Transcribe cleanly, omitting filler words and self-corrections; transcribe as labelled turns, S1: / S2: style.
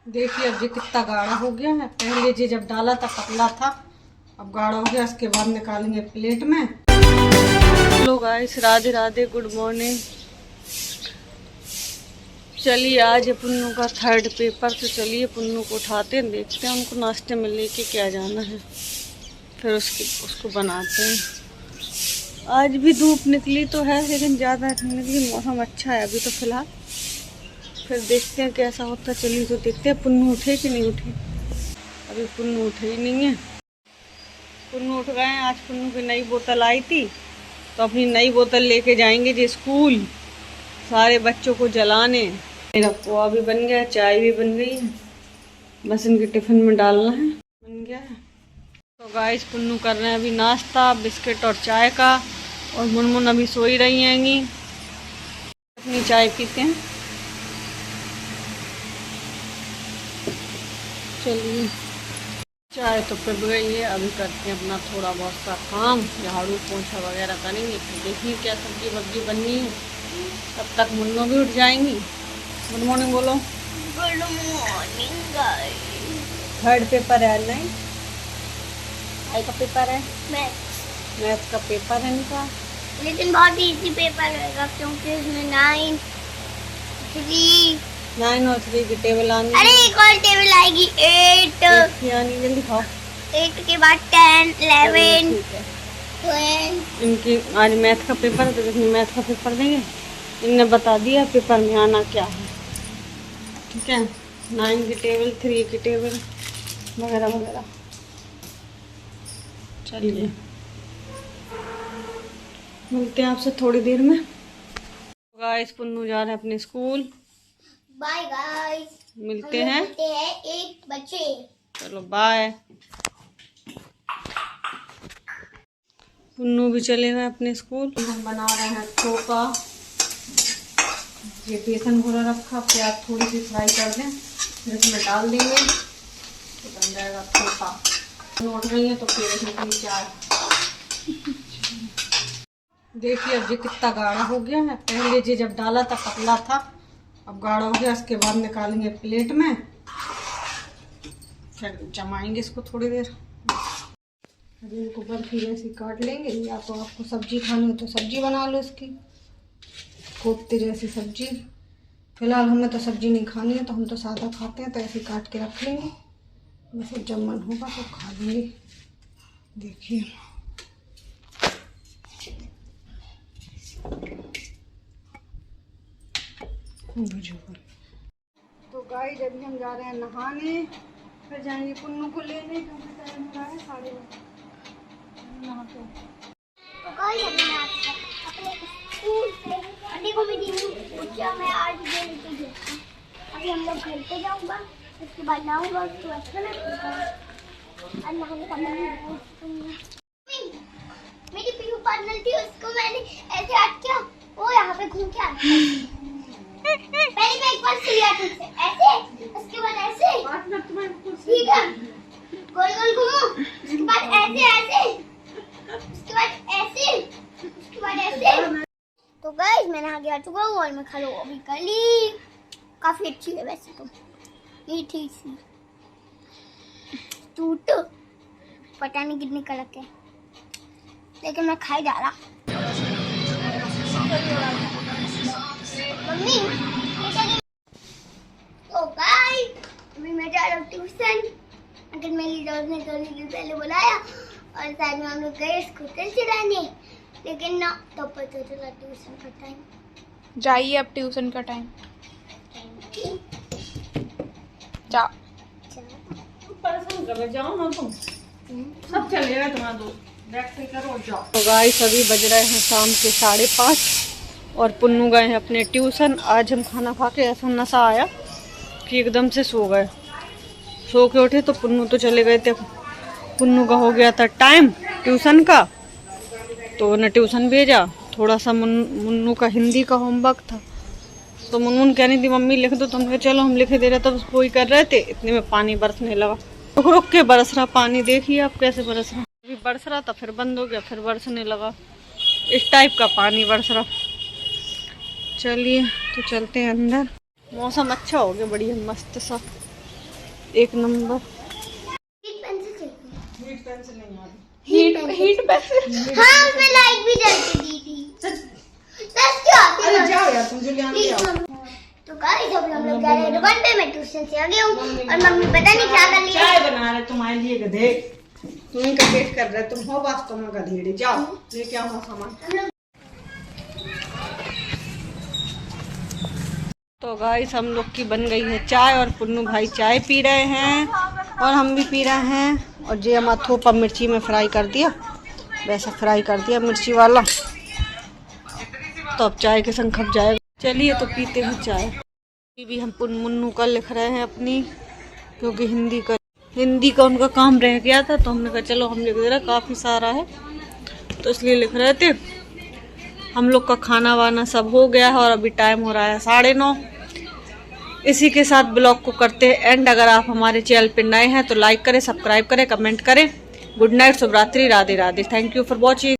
S1: देखिए अब ये कितना गाढ़ा हो गया है। पहले ये जब डाला था पतला था, अब गाढ़ा हो गया। इसके बाद निकालेंगे प्लेट में। Hello guys, Radhe Radhe, good morning. चलिए आज है पुन्नू का 3rd पेपर, तो चलिए पुन्नू को उठाते हैं, देखते हैं उनको नाश्ते में लेके क्या जाना है, फिर उसको बनाते हैं। आज भी धूप निकली तो है, लेकिन ज़्यादा नहीं निकली, मौसम अच्छा है अभी तो फ़िलहाल। फिर देखते हैं कैसा होता। चलिए तो देखते हैं पुन्नू उठे कि नहीं उठे। अभी पुन्नू उठे ही नहीं है। पुन्नू उठ गए हैं। आज पुन्नू की नई बोतल आई थी, तो अपनी नई बोतल लेके जाएंगे जी स्कूल, सारे बच्चों को जलाने। मेरा पोहा भी बन गया, चाय भी बन गई है, बस इनके टिफ़िन में डालना है, बन गया है। तो गाइस पुन्नू कर रहे हैं अभी नाश्ता, बिस्किट और चाय का, और मुनमुन अभी सो ही रही हैंगी। अपनी चाय पीते हैं। चलिए चाय तो पिघ गई है, अभी करते हैं अपना थोड़ा बहुत सा काम, झाड़ू पोछा वगैरह करेंगे, फिर देखिए क्या सब्जी वब्जी बननी है। तब तक मुन्नो भी उठ जाएंगी। गुड मॉर्निंग बोलो।
S2: Good morning guys.
S1: 3rd paper है नहीं, आई का पेपर है,
S2: मैथ्स
S1: का पेपर है इनका,
S2: लेकिन बहुत इजी पेपर रहेगा क्योंकि इसमें 9, 3
S1: 9 और 3 की टेबल आनी
S2: अरे एक और टेबल आएगी 8
S1: आनी, जल्दी खाओ।
S2: 8 के बाद 10, 11,
S1: ठीक है।
S2: 12।
S1: इनकी आज मैथ का पेपर है, तो जिसमें मैथ का पेपर देंगे, इनने बता दिया पेपर में आना क्या है। ठीक है, 9 की टेबल, 3 की टेबल वगैरह वगैरह। चलिए मिलते हैं आपसे थोड़ी देर में। गाइस पुन्नू जा रहे हैं अपने स्कूल।
S2: बाय गाइस,
S1: मिलते हैं
S2: 1 बजे।
S1: चलो बाय। पुन्नू भी चले गए अपने स्कूल। हम बना रहे हैं थोपा। ये बेसन घोला रखा, प्याज थोड़ी सी फ्राई कर दें, फिर इसमें डाल देंगे तो बन जाएगा थोपा। उठ रही है तो फिर इसमें चाय। देखिए अब ये कितना गाढ़ा हो गया है। पहले ये जब डाला था पतला था, अब गाढ़ा हो गया। इसके बाद निकालेंगे प्लेट में, फिर जमाएंगे इसको थोड़ी देर। अभी इनको बर्फी जैसी काट लेंगे, या तो आपको सब्जी खानी हो तो सब्जी बना लो इसकी, कोफ्ते जैसी सब्जी। फिलहाल हमें तो सब्जी नहीं खानी है, तो हम तो सादा खाते हैं, तो ऐसे काट के रख लेंगे, वैसे जब मन होगा तो खा लेंगे। देखिए तो गाइस अभी हम जा रहे हैं नहाने, फिर जाएंगे पुन्नू को लेने, क्योंकि टाइम हो रहा है 8:30 नहाते हैं।
S2: तो गाइस अपने स्कूल से अंडे को भी दी पूछा मैं आज दे लेके गया। अभी हम लोग घर पे जाऊंगा, उसके बाद नहाऊंगा, उसके बाद खाना खाऊंगा और नहाने का मन। मेरी पीहू पार्टनर थी, उसको मैंने ऐसे हाथ किया, वो यहाँ पे घूम के आता है। पहले मैं एक बार लिया ठीक से ऐसे, उसके बाद ऐसे, ठीक है, गोल गोल घूमो, उसके बाद ऐसे ऐसे, उसके बाद ऐसे, उसके बाद ऐसे। तो गाइस मैं नहा के आ चुका हूँ और मैं खा लो अभी कली काफी अच्छी है वैसे तो, मीठी सी टूट, पता नहीं कितनी कड़क है, लेकिन मैं खाई जा रहा। मम्मी तो गाइस अभी मैं जा रहा हूँ ट्यूशन। अगर मेरी दोस्त ने थोड़ी देर पहले बुलाया और साथ में हम लोग गए स्कूटर चलाने, लेकिन ना तो पता चला ट्यूशन का टाइम।
S3: जाइए अब ट्यूशन का टाइम, जाओ।
S1: जाओ ना तुम, सब चलेगा तुम्हारा दोस्त, करो जाओ। तो गाइस अभी बज रहे हैं शाम के 5:30 और पुन्नू गए हैं अपने ट्यूशन। आज हम खाना खा के ऐसा नशा आया कि एकदम से सो गए, सो के उठे तो पुन्नू तो चले गए थे। पुन्नू का हो गया था टाइम ट्यूशन का, तो उन्हें ट्यूशन भेजा। थोड़ा सा मुन्नू का हिंदी का होमवर्क था, तो मुन्नू कह रही थी मम्मी लिख दो, तो हमने चलो हम लिख दे रहे, तब वो ही कर रहे थे। इतने में पानी बरसने लगा, रुक रुक के बरस रहा पानी, देखिए आप कैसे बरस रहा। अभी बरस रहा था, फिर बंद हो गया, फिर बरसने लगा, इस टाइप का पानी बरस रहा। चलिए तो चलते हैं अंदर। मौसम अच्छा हो गया, बढ़िया मस्त सा, एक नंबर।
S2: हीट पेंसिल चाहिए।
S1: हीट पेंसिल नहीं आ रही।
S3: Heat pencil.
S2: हाँ उसमें लाइट भी जलती दी थी। दस क्या आती है?
S1: अरे जाओ यार तुम जुलियान ले आओ।
S2: तो गाइस अभी हम लोग जा रहे हैं दुकान पे। मैं ट्यूशन से आ गया हूँ और मम्मी पता नहीं क्या कर लिया।
S1: चाय बना रहे तुम्हारे लिए गधे। तुम्हें का वेट कर रहे तुम हो वास्तव में गधेड़े। जाओ लेके आओ सामान। तो गाइस हम लोग की बन गई है चाय और पुन्नू भाई चाय पी रहे हैं और हम भी पी रहे हैं। और जे हम थोपा मिर्ची में फ्राई कर दिया, वैसा फ्राई कर दिया मिर्ची वाला। तो अब चाय के संग खप जाएगा। चलिए तो पीते हैं चाय। भी हम मुन्नू का लिख रहे हैं अपनी, क्योंकि हिंदी का उनका काम रह गया था तो हमने कहा चलो हम लिख दे रहे, काफ़ी सारा है तो इसलिए लिख रहे थे। हम लोग का खाना वाना सब हो गया है और अभी टाइम हो रहा है 9:30। इसी के साथ ब्लॉग को करते हैं एंड। अगर आप हमारे चैनल पे नए हैं तो लाइक करें, सब्सक्राइब करें, कमेंट करें। गुड नाइट, शुभ रात्रि, Radhe Radhe. Thank you for watching.